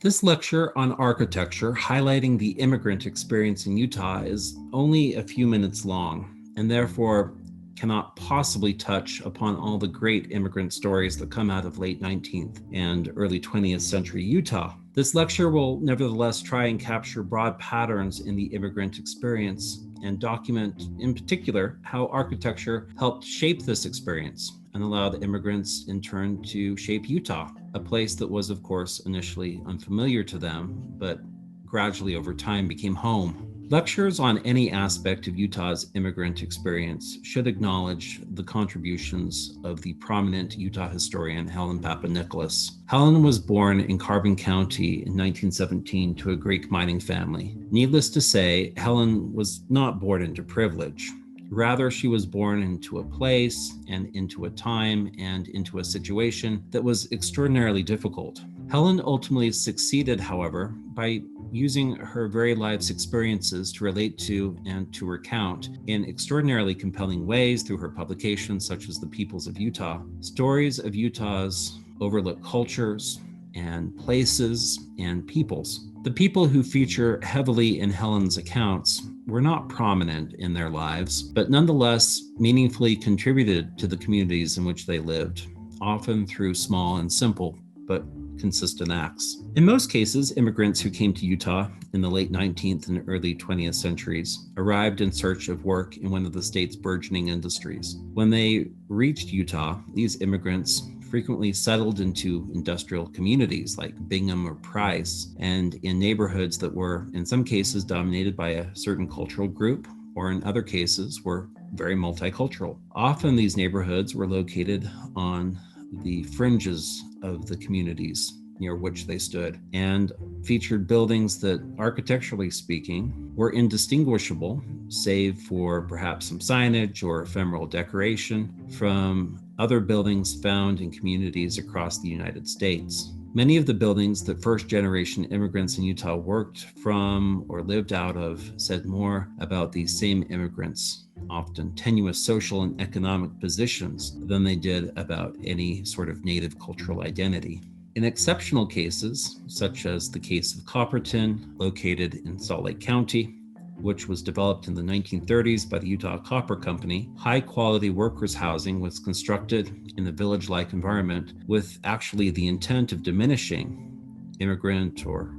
This lecture on architecture, highlighting the immigrant experience in Utah, is only a few minutes long and therefore cannot possibly touch upon all the great immigrant stories that come out of late 19th and early 20th century Utah. This lecture will nevertheless try and capture broad patterns in the immigrant experience and document, in particular, how architecture helped shape this experience and allowed immigrants in turn to shape Utah, a place that was, of course, initially unfamiliar to them, but gradually over time became home. Lectures on any aspect of Utah's immigrant experience should acknowledge the contributions of the prominent Utah historian Helen Papanicolas. Helen was born in Carbon County in 1917 to a Greek mining family. Needless to say, Helen was not born into privilege. Rather, she was born into a place and into a time and into a situation that was extraordinarily difficult. Helen ultimately succeeded, however, by using her very life's experiences to relate to and to recount in extraordinarily compelling ways through her publications such as The Peoples of Utah, stories of Utah's overlooked cultures and places and peoples. The people who feature heavily in Helen's accounts were not prominent in their lives, but nonetheless meaningfully contributed to the communities in which they lived, often through small and simple but consistent acts. In most cases, immigrants who came to Utah in the late 19th and early 20th centuries arrived in search of work in one of the state's burgeoning industries. When they reached Utah, these immigrants frequently settled into industrial communities like Bingham or Price, and in neighborhoods that were, in some cases, dominated by a certain cultural group, or in other cases, were very multicultural. Often these neighborhoods were located on the fringes of the communities near which they stood and featured buildings that, architecturally speaking, were indistinguishable, save for perhaps some signage or ephemeral decoration, from other buildings found in communities across the United States. Many of the buildings that first-generation immigrants in Utah worked from or lived out of said more about these same immigrants' often tenuous social and economic positions than they did about any sort of native cultural identity. In exceptional cases, such as the case of Copperton, located in Salt Lake County, which was developed in the 1930s by the Utah Copper Company, high-quality workers' housing was constructed in a village-like environment with actually the intent of diminishing immigrant or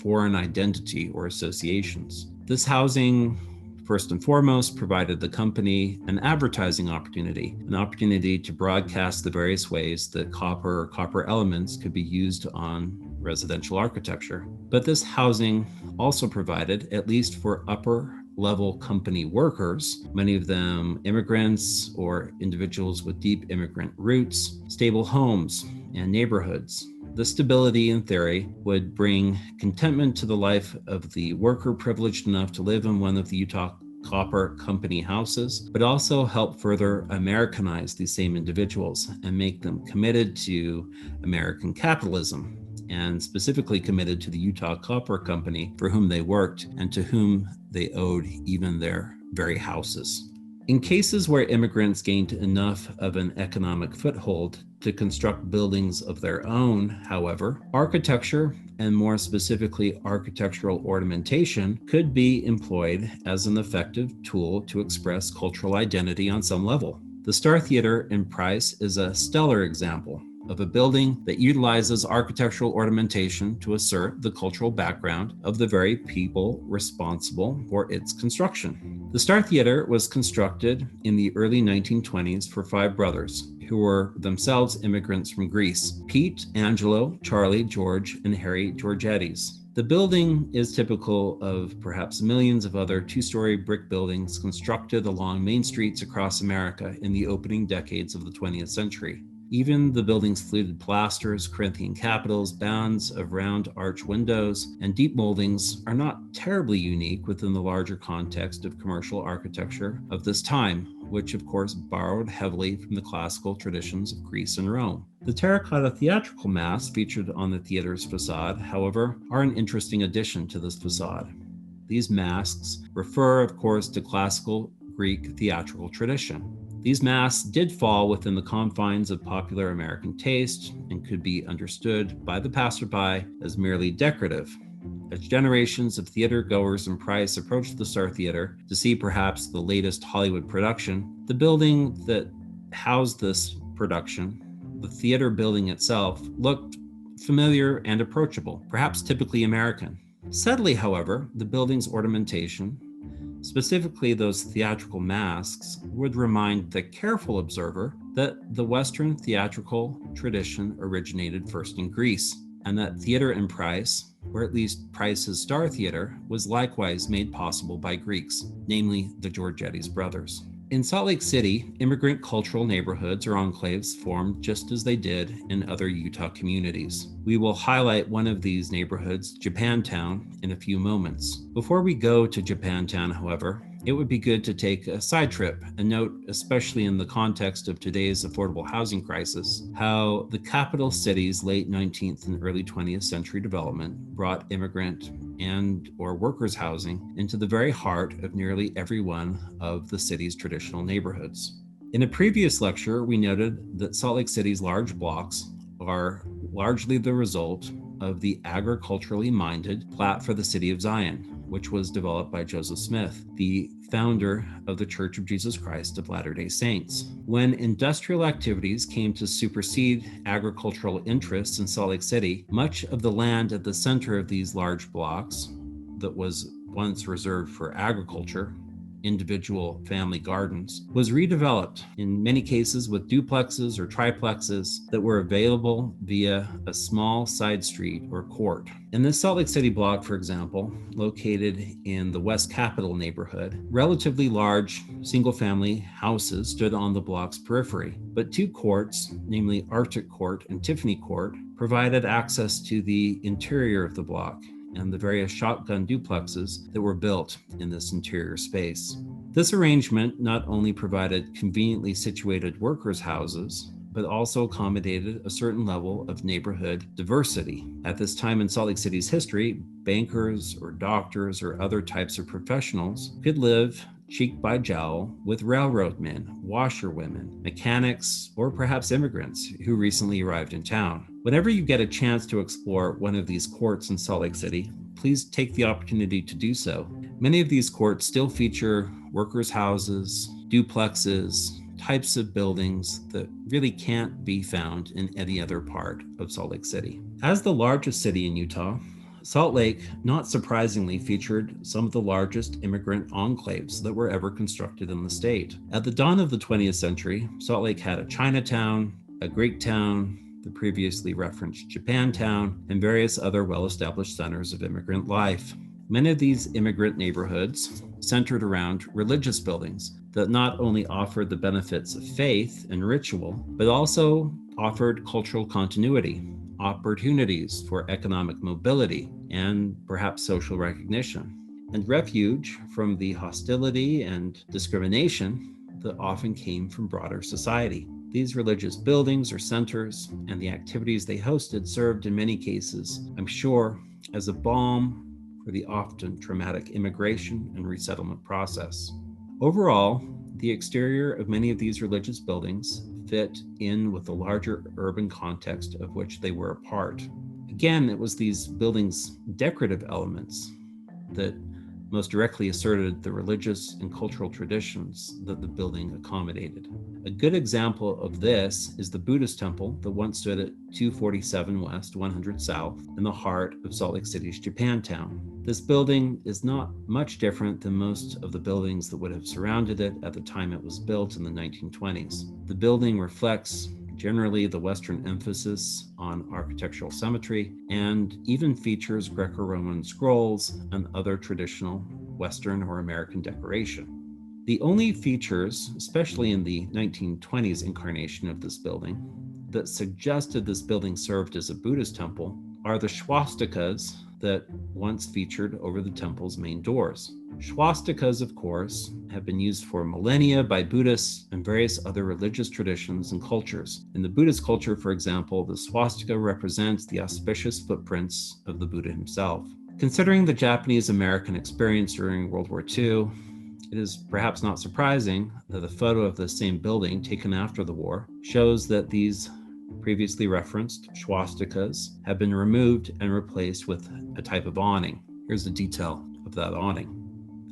foreign identity or associations. This housing, first and foremost, provided the company an advertising opportunity, an opportunity to broadcast the various ways that copper or copper elements could be used on residential architecture. But this housing also provided, at least for upper-level company workers, many of them immigrants or individuals with deep immigrant roots, stable homes and neighborhoods. This stability, in theory, would bring contentment to the life of the worker privileged enough to live in one of the Utah Copper Company houses, but also help further Americanize these same individuals and make them committed to American capitalism, and specifically committed to the Utah Copper Company for whom they worked and to whom they owed even their very houses. In cases where immigrants gained enough of an economic foothold to construct buildings of their own, however, architecture, and more specifically architectural ornamentation, could be employed as an effective tool to express cultural identity on some level. The Star Theater in Price is a stellar example of a building that utilizes architectural ornamentation to assert the cultural background of the very people responsible for its construction. The Star Theater was constructed in the early 1920s for 5 brothers who were themselves immigrants from Greece: Pete, Angelo, Charlie, George, and Harry Georgettis. The building is typical of perhaps millions of other 2-story brick buildings constructed along main streets across America in the opening decades of the 20th century. Even the building's fluted plasters, Corinthian capitals, bands of round arch windows, and deep moldings are not terribly unique within the larger context of commercial architecture of this time, which of course borrowed heavily from the classical traditions of Greece and Rome. The terracotta theatrical masks featured on the theater's facade, however, are an interesting addition to this facade. These masks refer, of course, to classical Greek theatrical tradition. These masks did fall within the confines of popular American taste and could be understood by the passerby as merely decorative. As generations of theater goers in Price approached the Star Theater to see perhaps the latest Hollywood production, the building that housed this production, the theater building itself, looked familiar and approachable, perhaps typically American. Subtly, however, the building's ornamentation, specifically those theatrical masks, would remind the careful observer that the Western theatrical tradition originated first in Greece, and that theater in Price, or at least Price's Star Theater, was likewise made possible by Greeks, namely the Georgetti's brothers. In Salt Lake City, immigrant cultural neighborhoods or enclaves formed just as they did in other Utah communities. We will highlight one of these neighborhoods, Japantown, in a few moments. Before we go to Japantown, however, it would be good to take a side trip and note, especially in the context of today's affordable housing crisis, how the capital city's late 19th and early 20th century development brought immigrant and or workers' housing into the very heart of nearly every one of the city's traditional neighborhoods. In a previous lecture, we noted that Salt Lake City's large blocks are largely the result of the agriculturally minded Plat for the City of Zion, which was developed by Joseph Smith, the founder of the Church of Jesus Christ of Latter-day Saints. When industrial activities came to supersede agricultural interests in Salt Lake City, much of the land at the center of these large blocks that was once reserved for agriculture, individual family gardens, was redeveloped, in many cases with duplexes or triplexes that were available via a small side street or court. In this Salt Lake City block, for example, located in the West Capitol neighborhood, relatively large single-family houses stood on the block's periphery, but two courts, namely Arctic Court and Tiffany Court, provided access to the interior of the block and the various shotgun duplexes that were built in this interior space. This arrangement not only provided conveniently situated workers' houses, but also accommodated a certain level of neighborhood diversity. At this time in Salt Lake City's history, bankers or doctors or other types of professionals could live cheek by jowl with railroad men, washerwomen, mechanics, or perhaps immigrants who recently arrived in town. Whenever you get a chance to explore one of these courts in Salt Lake City, please take the opportunity to do so. Many of these courts still feature workers' houses, duplexes, types of buildings that really can't be found in any other part of Salt Lake City. As the largest city in Utah, Salt Lake, not surprisingly, featured some of the largest immigrant enclaves that were ever constructed in the state. At the dawn of the 20th century, Salt Lake had a Chinatown, a Greektown, the previously referenced Japantown, and various other well-established centers of immigrant life. Many of these immigrant neighborhoods centered around religious buildings that not only offered the benefits of faith and ritual, but also offered cultural continuity, opportunities for economic mobility, and perhaps social recognition, and refuge from the hostility and discrimination that often came from broader society. These religious buildings or centers and the activities they hosted served in many cases, I'm sure, as a balm for the often traumatic immigration and resettlement process. Overall, the exterior of many of these religious buildings fit in with the larger urban context of which they were a part. Again, it was these buildings' decorative elements that most directly asserted the religious and cultural traditions that the building accommodated. A good example of this is the Buddhist Temple that once stood at 247 West, 100 South, in the heart of Salt Lake City's Japantown. This building is not much different than most of the buildings that would have surrounded it at the time it was built in the 1920s. The building reflects generally the Western emphasis on architectural symmetry, and even features Greco-Roman scrolls and other traditional Western or American decoration. The only features, especially in the 1920s incarnation of this building, that suggested this building served as a Buddhist temple are the swastikas that once featured over the temple's main doors. Swastikas, of course, have been used for millennia by Buddhists and various other religious traditions and cultures. In the Buddhist culture, for example, the swastika represents the auspicious footprints of the Buddha himself. Considering the Japanese-American experience during World War II It is perhaps not surprising that a photo of the same building taken after the war shows that these previously referenced swastikas have been removed and replaced with a type of awning. Here's the detail of that awning.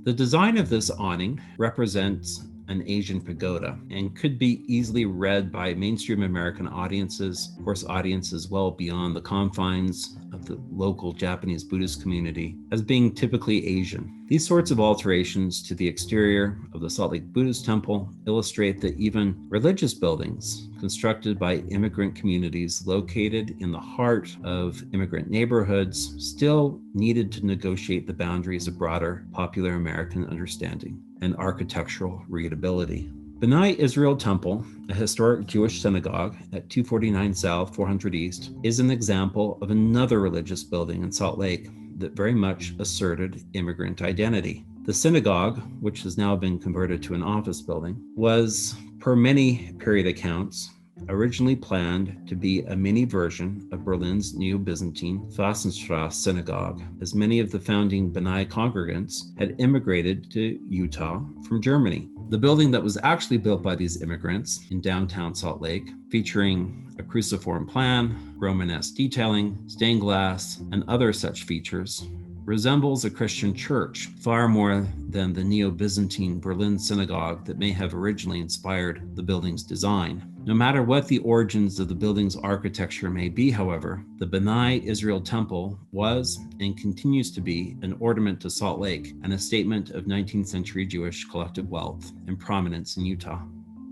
The design of this awning represents an Asian pagoda and could be easily read by mainstream American audiences, of course, audiences well beyond the confines of the local Japanese Buddhist community, as being typically Asian. These sorts of alterations to the exterior of the Salt Lake Buddhist Temple illustrate that even religious buildings constructed by immigrant communities located in the heart of immigrant neighborhoods still needed to negotiate the boundaries of broader popular American understanding and architectural readability. Bnai Israel Temple, a historic Jewish synagogue at 249 South, 400 East, is an example of another religious building in Salt Lake that very much asserted immigrant identity. The synagogue, which has now been converted to an office building, was, per many period accounts, originally planned to be a mini version of Berlin's Neo-Byzantine Fassenstrasse synagogue, as many of the founding Bnai congregants had immigrated to Utah from Germany. The building that was actually built by these immigrants in downtown Salt Lake, featuring a cruciform plan, Romanesque detailing, stained glass, and other such features, resembles a Christian church far more than the Neo-Byzantine Berlin synagogue that may have originally inspired the building's design. No matter what the origins of the building's architecture may be, however, the Bnai Israel Temple was and continues to be an ornament to Salt Lake and a statement of 19th century Jewish collective wealth and prominence in Utah.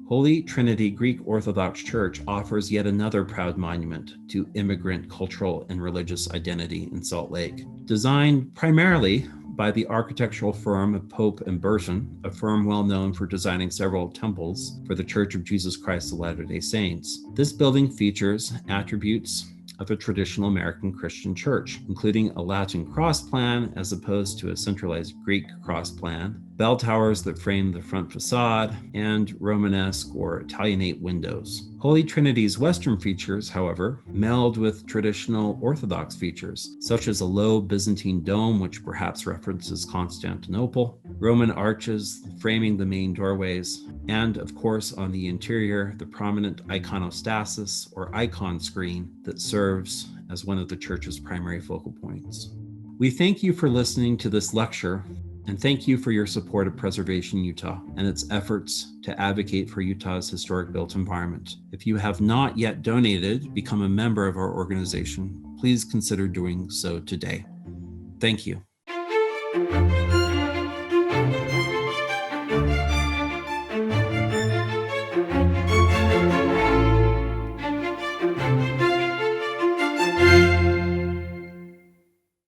Holy Trinity Greek Orthodox Church offers yet another proud monument to immigrant cultural and religious identity in Salt Lake. Designed primarily by the architectural firm of Pope and Burton, a firm well known for designing several temples for the Church of Jesus Christ of Latter-day Saints. This building features attributes of a traditional American Christian church, including a Latin cross plan as opposed to a centralized Greek cross plan, bell towers that frame the front facade, and Romanesque or Italianate windows. Holy Trinity's Western features, however, meld with traditional Orthodox features, such as a low Byzantine dome, which perhaps references Constantinople, Roman arches framing the main doorways, and of course on the interior, the prominent iconostasis or icon screen that serves as one of the church's primary focal points. We thank you for listening to this lecture, and thank you for your support of Preservation Utah and its efforts to advocate for Utah's historic built environment. If you have not yet donated, become a member of our organization, please consider doing so today. Thank you.